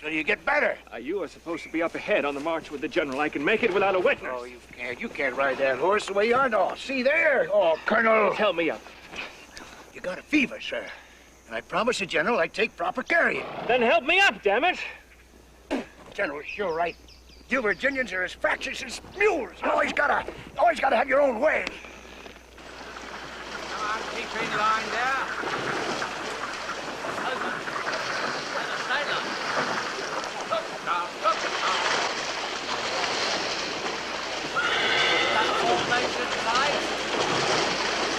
till you get better. You are supposed to be up ahead on the march with the general. I can make it without a witness. Oh, you can't. You can't ride that horse the way you are. No, see there? Oh, Colonel. Tell me up. You got a fever, sir. And I promised the general I'd take proper care of you. Then help me up, damn it. General, you're right. You Virginians are as fractious as mules. You always gotta have your own way. Come on, keep in line there. Over. And a sailor. Look, stop, look, stop. That formation right.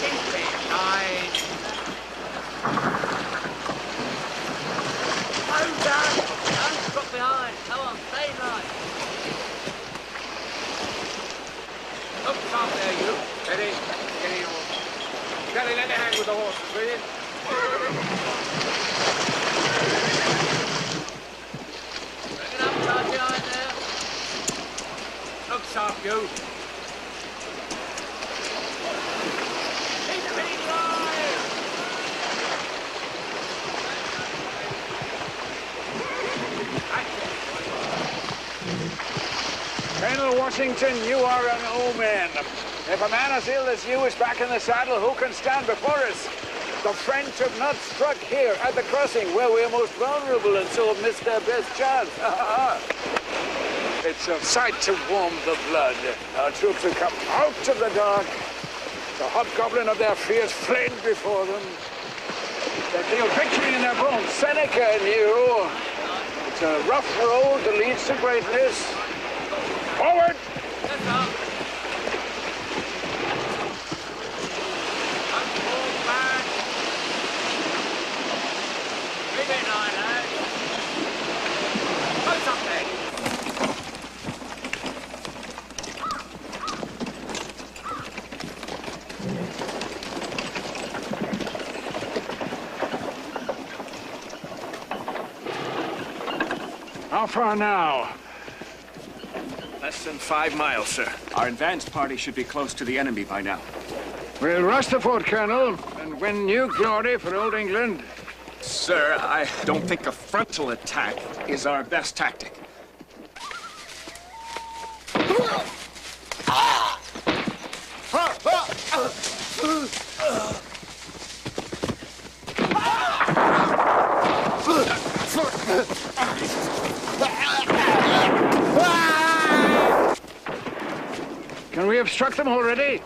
Keep in line. Hold down. Don't drop behind. Come on, stay in line. Look, stop there, you. Ready? Get in. Kelly, let me hang with the horses, will you? Bring it up, start behind there. Look sharp, you. Keep it right. Colonel Washington, you are an omen. If a man as ill as you is back in the saddle, who can stand before us? The French have not struck here at the crossing, where we are most vulnerable, and so have missed their best chance. It's a sight to warm the blood. Our troops have come out of the dark. The hobgoblin of their fears fled before them. They feel victory in their bones. Seneca knew. It's a rough road that leads to greatness. Forward! Let's up. How far now? Less than 5 miles, sir. Our advanced party should be close to the enemy by now. We'll rush the fort, Colonel, and win new glory for old England. Sir, I don't think a frontal attack is our best tactic. Can we have struck them already?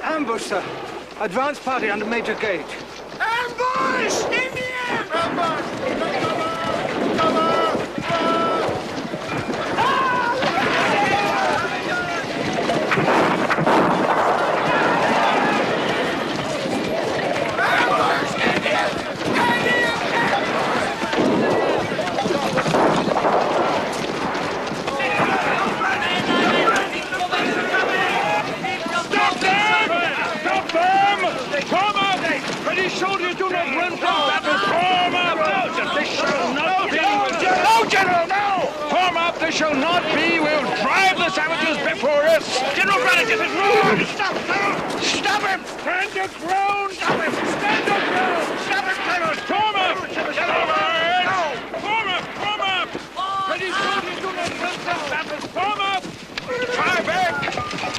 Ambush, sir. Advance party under Major Gage. Ambush! Indian! Ambush! Soldiers do not run from battle. Form up! This shall not be. No, General, no! Form up! This shall not be. We'll drive the savages before us. General Braddock, this is wrong! Stop! Stop him! Stand your ground! Stop him! Stand your ground! Stop him, Colonel! Form up! General Braddock! No! Form up! Form up! British soldiers do not run from battle. Form up! Fire back!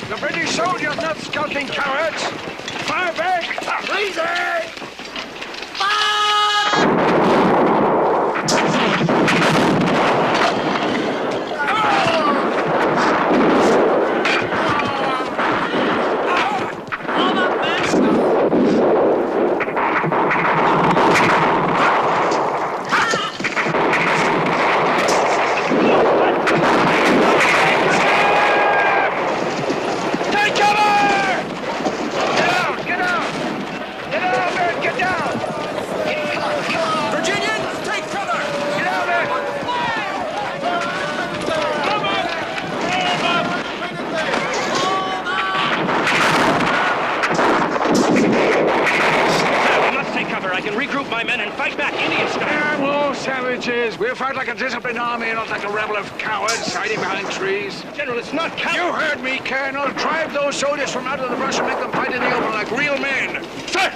The British soldiers not skulking cowards. Fire back! Easy! Get out! savages. We'll fight like a disciplined army, not like a rabble of cowards hiding behind trees. General, it's not Kemp. You heard me, Colonel. Drive those soldiers from out of the brush and make them fight in the open like real men. Sir!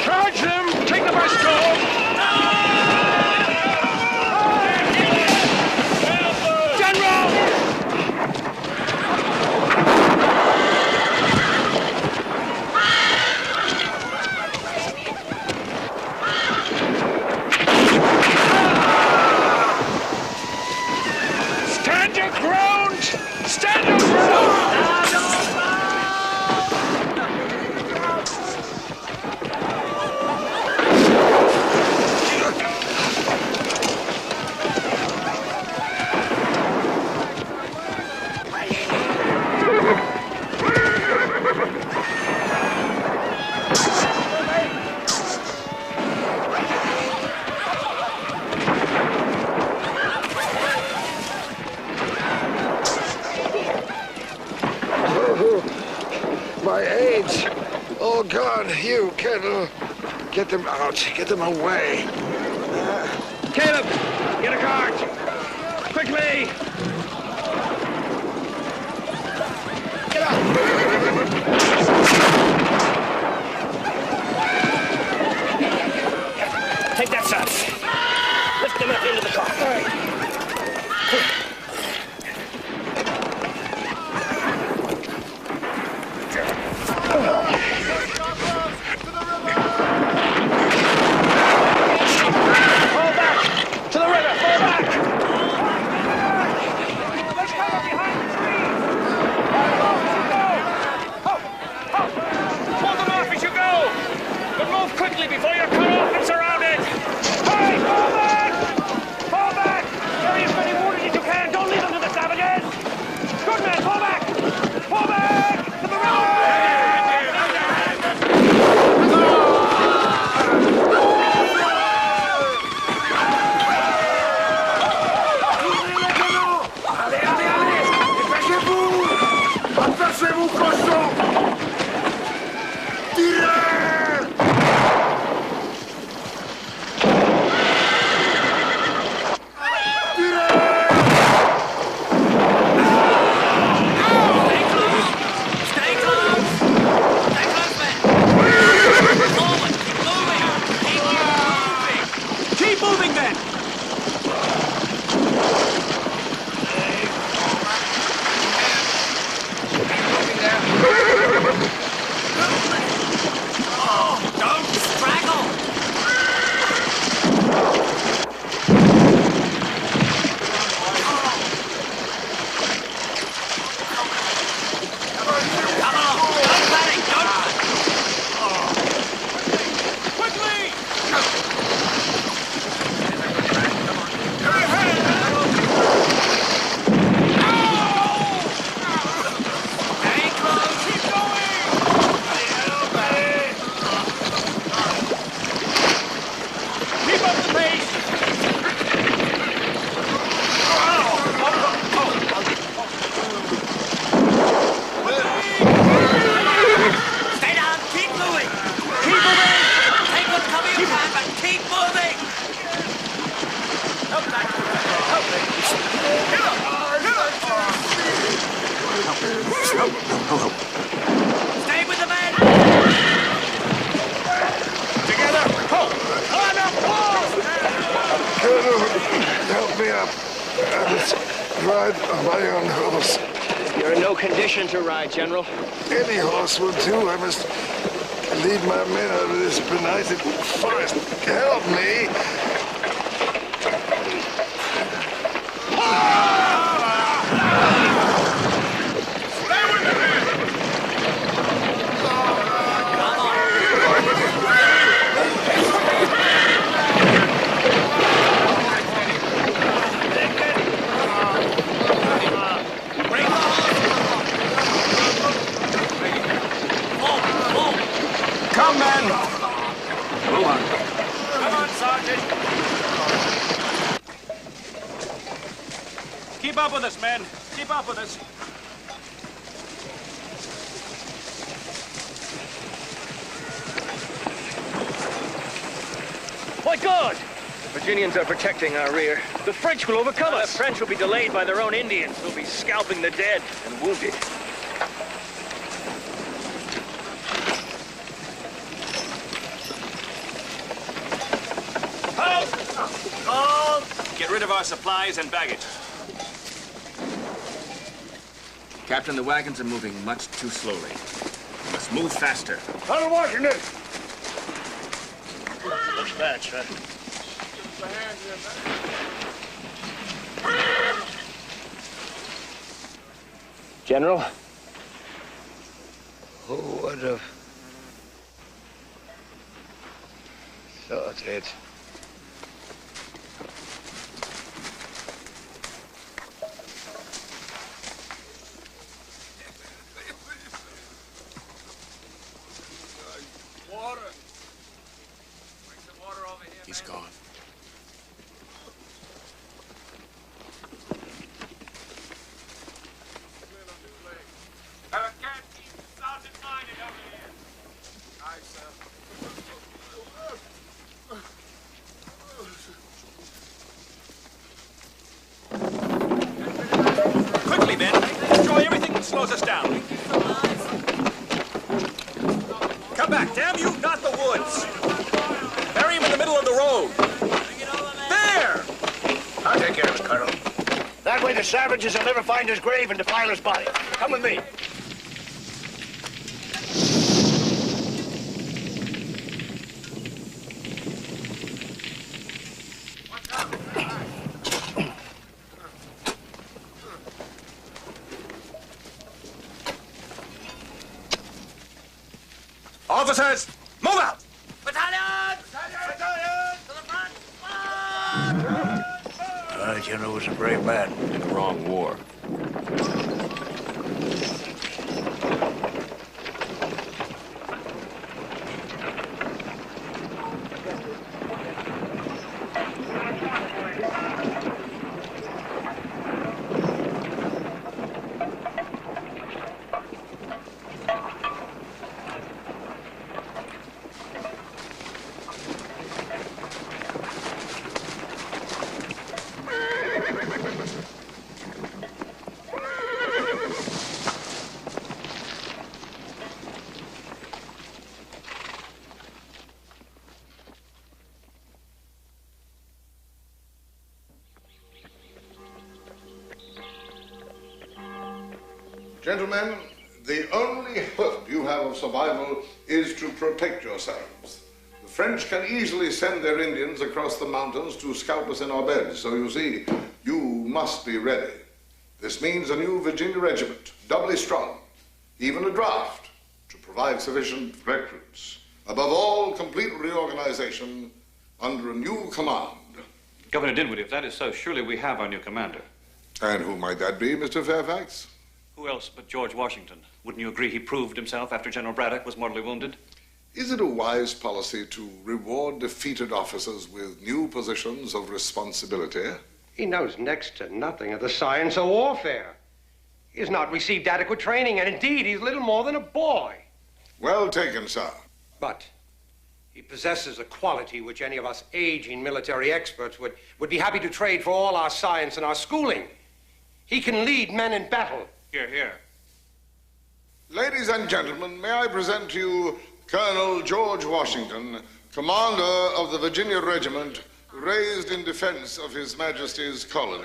Charge them! Take them by storm! My aides. Oh, God, you, Colonel. Get them out. Get them away. Caleb, get a cart! Quickly! Get up! Take that, son. Lift them up into the car. All right. Before you're cut off and surrounded! Hurry! Fall back! Fall back! Carry as many wounded as you can! Don't leave them to the savages! Good man! Fall back! Fall back! To the river! Allez, allez, allez! Dépêchez-vous! Adressez-vous, cochon! Tirez! Stay with the men! Together! Hold! On up! Colonel, help me up. I must ride on my own horse. You're in no condition to ride, General. Any horse will do. I must lead my men out of this benighted forest. Help me! Come on, Sergeant. with us, men. Keep up with us. My God! The Virginians are protecting our rear. The French will overcome us. The French will be delayed by their own Indians who'll be scalping the dead and wounded. Get rid of our supplies and baggage. Captain, the wagons are moving much too slowly. We must move faster. Colonel Washington! Looks bad, sir. General? Who would have thought it? He's gone. Quickly, men. Destroy everything that slows us down. Come back, damn you, not the woods. Bury him in the middle of the road. There! I'll take care of it, Colonel. That way the savages will never find his grave and defile his body. Come with me. Officers, move out! General was a brave man. In the wrong war. Gentlemen, the only hope you have of survival is to protect yourselves. The French can easily send their Indians across the mountains to scalp us in our beds, so you see, you must be ready. This means a new Virginia regiment, doubly strong, even a draft, to provide sufficient recruits. Above all, complete reorganization under a new command. Governor Dinwiddie, if that is so, surely we have our new commander. And who might that be, Mr. Fairfax? Who else but George Washington? Wouldn't you agree he proved himself after General Braddock was mortally wounded? Is it a wise policy to reward defeated officers with new positions of responsibility? He knows next to nothing of the science of warfare. He has not received adequate training, and indeed, he's little more than a boy. Well taken, sir. But he possesses a quality which any of us aging military experts would be happy to trade for all our science and our schooling. He can lead men in battle. Here, here. Ladies and gentlemen, may I present to you Colonel George Washington, commander of the Virginia Regiment, raised in defense of His Majesty's colony.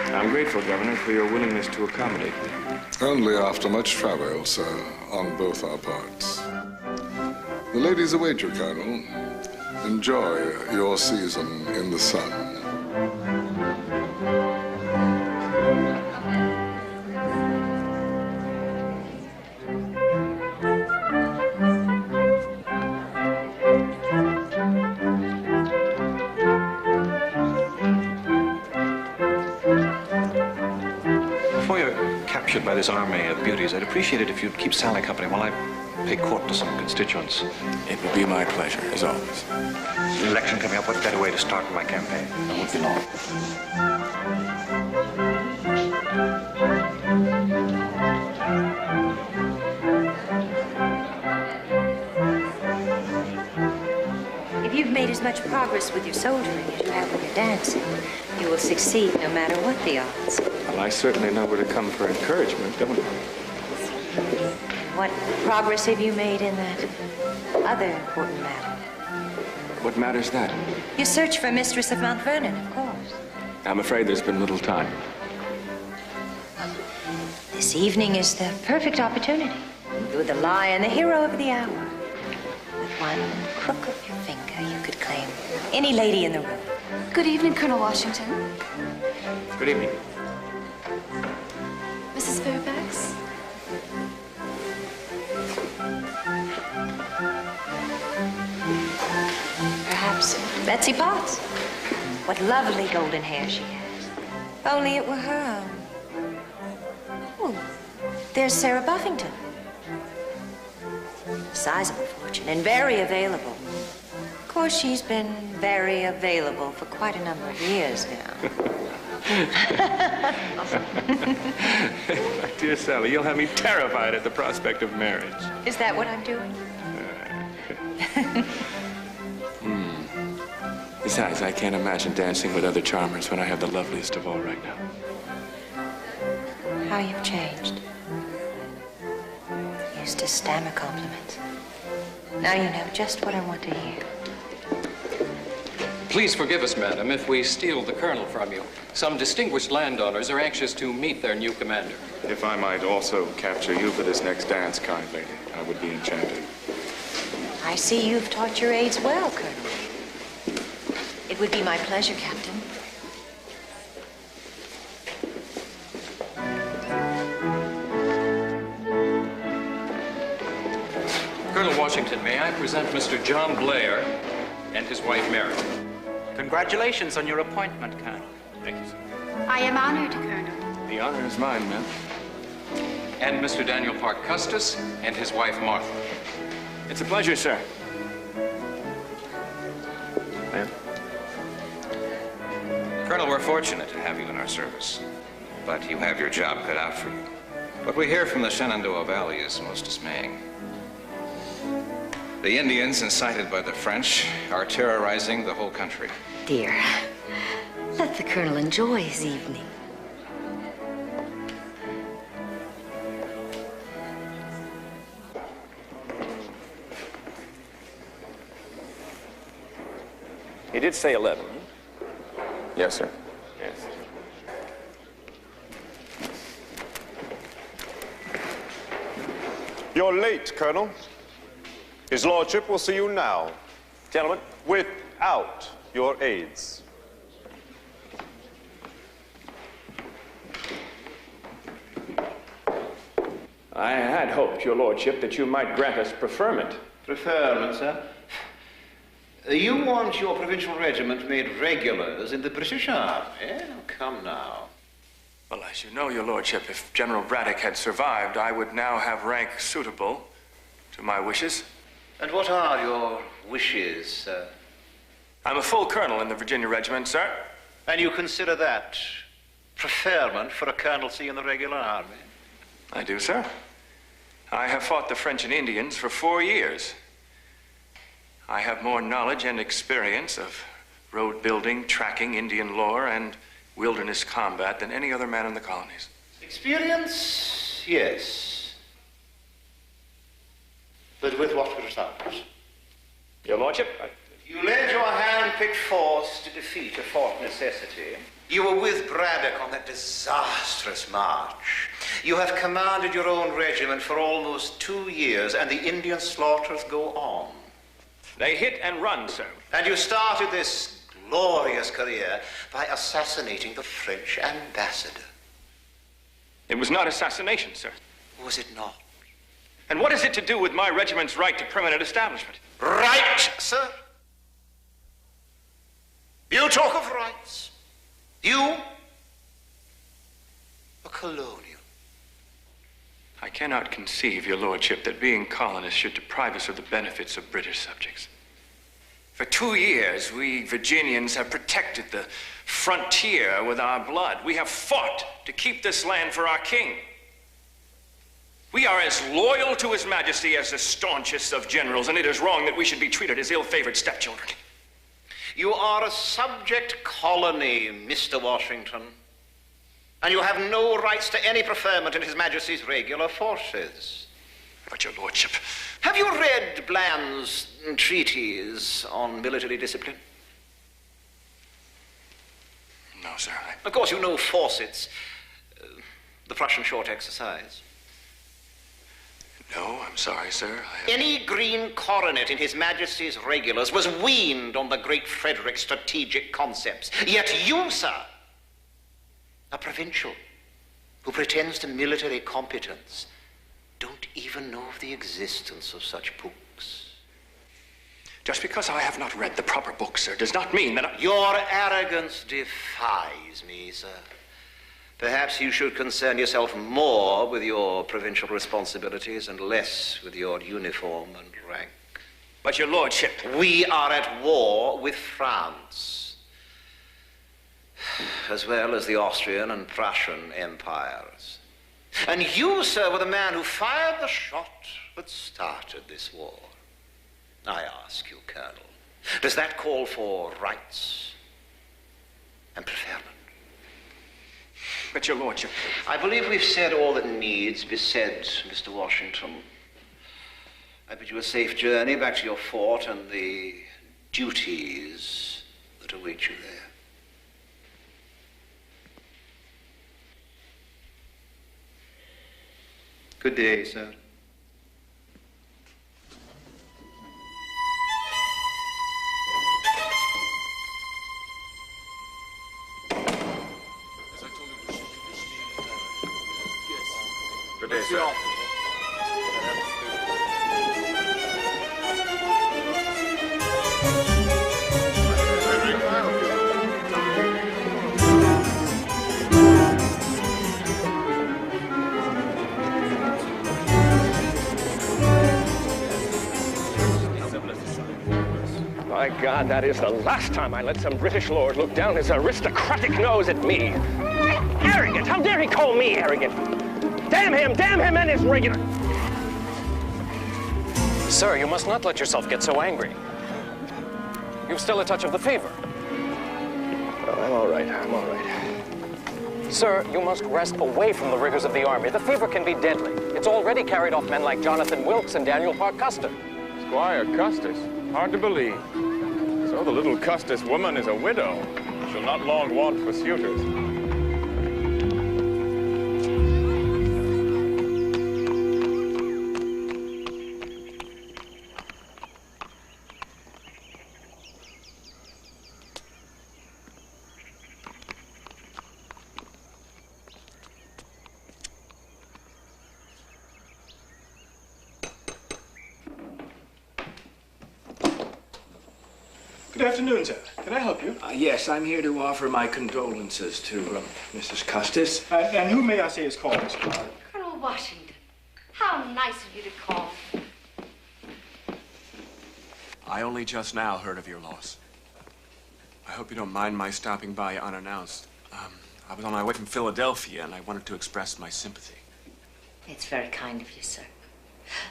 I'm grateful, Governor, for your willingness to accommodate me. Only after much travail, sir, on both our parts. The ladies await you, Colonel. Enjoy your season in the sun. Before your this army of beauties, I'd appreciate it if you'd keep Sally company while I pay court to some constituents. It will be my pleasure, as always. The election coming up, what better way to start my campaign? It won't be long. If you've made as much progress with your soldiering as you have with your dancing, you will succeed no matter what the odds. Well, I certainly know where to come for encouragement, don't I? What progress have you made in that other important matter? What matter's that? Your search for Mistress of Mount Vernon, of course. I'm afraid there's been little time. This evening is the perfect opportunity. You're the lion, the hero of the hour. With one crook of your finger, you could claim any lady in the room. Good evening, Colonel Washington. Good evening. Mrs. Fairfax? Perhaps Betsy Potts. What lovely golden hair she has. If only it were her own. Oh, there's Sarah Buffington. Sizable fortune and very available. Of course, she's been very available for quite a number of years now. My dear Sally, you'll have me terrified at the prospect of marriage. Is that what I'm doing? Besides, I can't imagine dancing with other charmers when I have the loveliest of all right now. How you've changed. You used to stammer compliments. Now you know just what I want to hear. Please forgive us, madam, if we steal the colonel from you. Some distinguished landowners are anxious to meet their new commander. If I might also capture you for this next dance, kind lady, I would be enchanted. I see you've taught your aides well, Colonel. It would be my pleasure, Captain. Colonel Washington, may I present Mr. John Blair and his wife, Mary. Congratulations on your appointment, Colonel. Thank you, sir. I am honored, Colonel. The honor is mine, ma'am. And Mr. Daniel Park Custis and his wife, Martha. It's a pleasure, sir. Ma'am? Colonel, we're fortunate to have you in our service, but you have your job cut out for you. What we hear from the Shenandoah Valley is most dismaying. The Indians, incited by the French, are terrorizing the whole country. Dear, let the Colonel enjoy his evening. He did say 11. Yes, sir. Yes. You're late, Colonel. His Lordship will see you now. Gentlemen. Without your aides. I had hoped, your Lordship, that you might grant us preferment. Preferment, sir? You want your provincial regiment made regulars in the British Army? Oh, come now. Well, as you know, your Lordship, if General Braddock had survived, I would now have rank suitable to my wishes. And what are your wishes, sir? I'm a full colonel in the Virginia Regiment, sir. And you consider that preferment for a colonelcy in the regular army? I do, sir. I have fought the French and Indians for 4 years. I have more knowledge and experience of road building, tracking, Indian lore, and wilderness combat than any other man in the colonies. Experience, yes. But with what results? Your Lordship, You led your hand-picked force to defeat a fought necessity. You were with Braddock on that disastrous march. You have commanded your own regiment for almost 2 years, and the Indian slaughters go on. They hit and run, sir. And you started this glorious career by assassinating the French ambassador. It was not assassination, sir. Was it not? And what is it to do with my regiment's right to permanent establishment? Right, sir. You talk of rights. You, a colonial. I cannot conceive, your lordship, that being colonists should deprive us of the benefits of British subjects. For 2 years, we Virginians have protected the frontier with our blood. We have fought to keep this land for our king. We are as loyal to His Majesty as the staunchest of generals, and it is wrong that we should be treated as ill-favored stepchildren. You are a subject colony, Mr. Washington, and you have no rights to any preferment in His Majesty's regular forces. But, your lordship... Have you read Bland's treatise on military discipline? No, sir. Of course, you know Fawcett's, the Prussian short exercise. No, I'm sorry, sir. Any green coronet in His Majesty's regulars was weaned on the great Frederick's strategic concepts. Yet you, sir, a provincial who pretends to military competence, don't even know of the existence of such books. Just because I have not read the proper books, sir, does not mean that I... Your arrogance defies me, sir. Perhaps you should concern yourself more with your provincial responsibilities and less with your uniform and rank. But, your lordship... We are at war with France, as well as the Austrian and Prussian empires. And you, sir, were the man who fired the shot that started this war. I ask you, Colonel, does that call for rights and preferment? But, your lordship... I believe we've said all that needs be said, Mr. Washington. I bid you a safe journey back to your fort and the duties that await you there. Good day, sir. Good day, sir. My God, that is the last time I let some British lord look down his aristocratic nose at me. Arrogant! How dare he call me arrogant? Damn him and his regular... Sir, you must not let yourself get so angry. You've still a touch of the fever. Well, I'm all right. Sir, you must rest away from the rigors of the army. The fever can be deadly. It's already carried off men like Jonathan Wilkes and Daniel Parke Custer. Squire Custis? Hard to believe. So the little Custis woman is a widow. She'll not long want for suitors. Good afternoon, sir. Can I help you? Yes, I'm here to offer my condolences to Mrs. Custis. And who may I say is calling, Mr. Lloyd? Colonel Washington, how nice of you to call. I only just now heard of your loss. I hope you don't mind my stopping by unannounced. I was on my way from Philadelphia, and I wanted to express my sympathy. It's very kind of you, sir.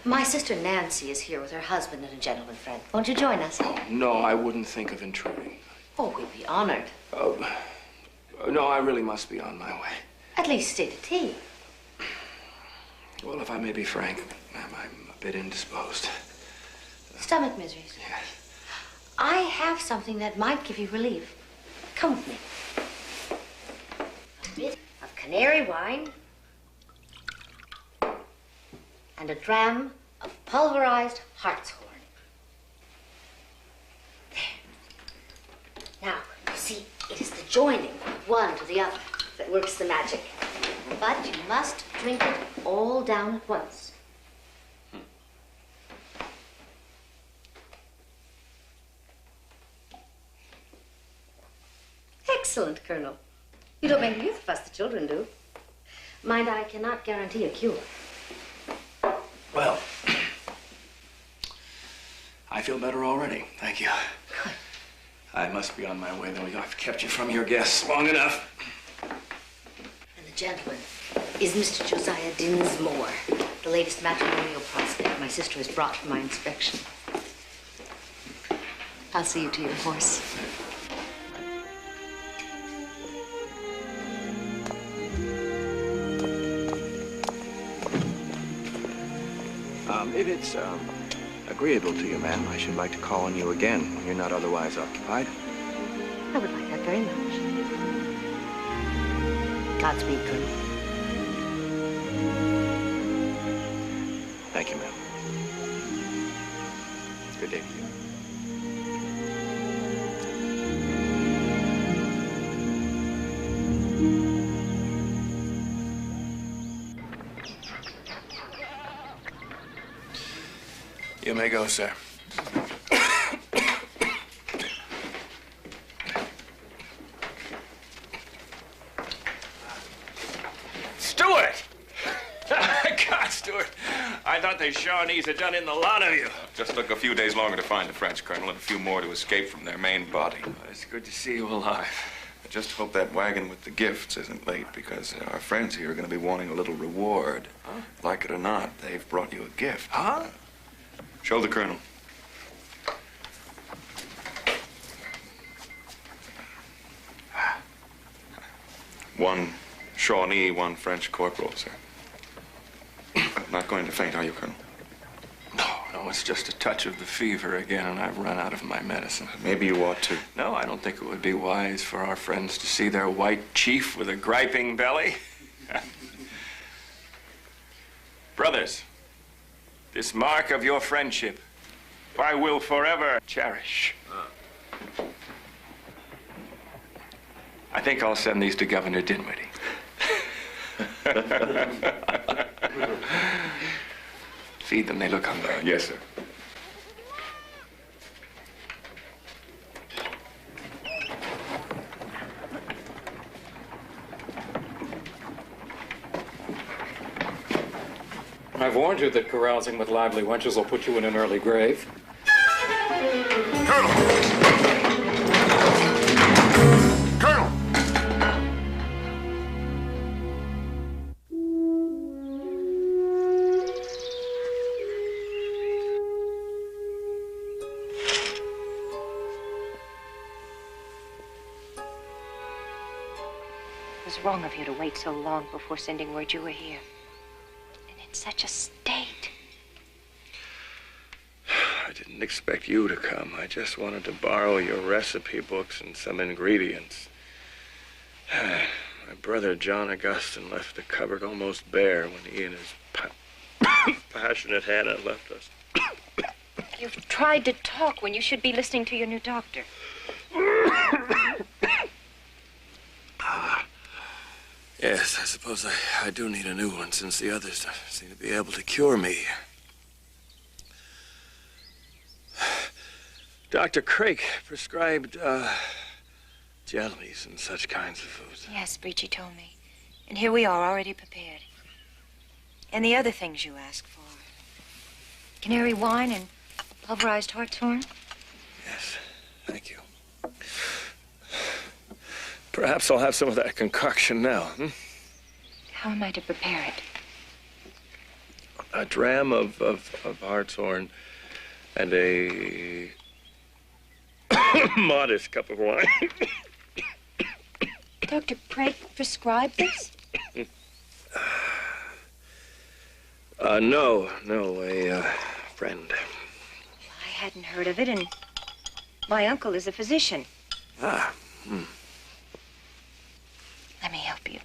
My sister Nancy is here with her husband and a gentleman friend. Won't you join us? No, I wouldn't think of intruding. Oh, we'd be honored. No, I really must be on my way. At least stay to tea. Well, if I may be frank, ma'am, I'm a bit indisposed. Stomach miseries? Yes. I have something that might give you relief. Come with me. A bit of canary wine and a dram of pulverized hartshorn. There. Now, you see, it is the joining of one to the other that works the magic. But you must drink it all down at once. Excellent, Colonel. You don't make me fuss, the children do. Mind, I cannot guarantee a cure. I feel better already. Thank you. I must be on my way, though. I've kept you from your guests long enough. And the gentleman is Mr. Josiah Dinsmore, the latest matrimonial prospect my sister has brought for my inspection. I'll see you to your horse. If it's agreeable to you, ma'am, I should like to call on you again when you're not otherwise occupied. I would like that very much. Godspeed, Colonel. Thank you, ma'am. Good day to you. You may go, sir. Stuart! God, Stuart, I thought the Shawnees had done in the lot of you. Just took a few days longer to find the French, Colonel, and a few more to escape from their main body. Well, it's good to see you alive. I just hope that wagon with the gifts isn't late, because our friends here are going to be wanting a little reward. Huh? Like it or not, they've brought you a gift. Huh? Show the Colonel. One Shawnee, one French corporal, sir. Not going to faint, are you, Colonel? No, it's just a touch of the fever again, and I've run out of my medicine. Maybe you ought to. No, I don't think it would be wise for our friends to see their white chief with a griping belly. Brothers, this mark of your friendship, I will forever cherish. I think I'll send these to Governor Dinwiddie. Feed them, they look hungry. Yes, sir. I've warned you that carousing with lively wenches will put you in an early grave. Colonel! Colonel! It was wrong of you to wait so long before sending word you were here. And in such a state. I didn't expect you to come. I just wanted to borrow your recipe books and some ingredients. My brother, John Augustine, left the cupboard almost bare when he and his passionate Hannah left us. You've tried to talk when you should be listening to your new doctor. Yes, I suppose I do need a new one, since the others don't seem to be able to cure me. Dr. Craik prescribed, jellies and such kinds of foods. Yes, Breachy told me. And here we are, already prepared. And the other things you asked for. Canary wine and pulverized hartshorn. Yes, thank you. Perhaps I'll have some of that concoction now. How am I to prepare it? A dram of hartshorn and a modest cup of wine. Dr. Craik prescribed this? No, a friend. I hadn't heard of it, and my uncle is a physician. Ah, Let me help you.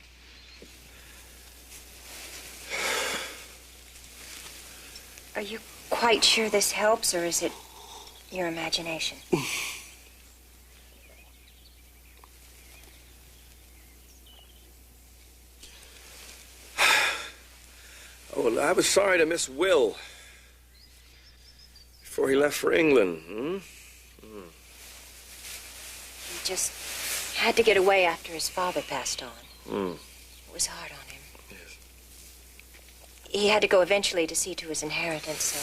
Are you quite sure this helps, or is it your imagination? Oh, well, I was sorry to miss Will before he left for England. He just had to get away after his father passed on. It was hard on him. Yes. He had to go eventually to see to his inheritance, so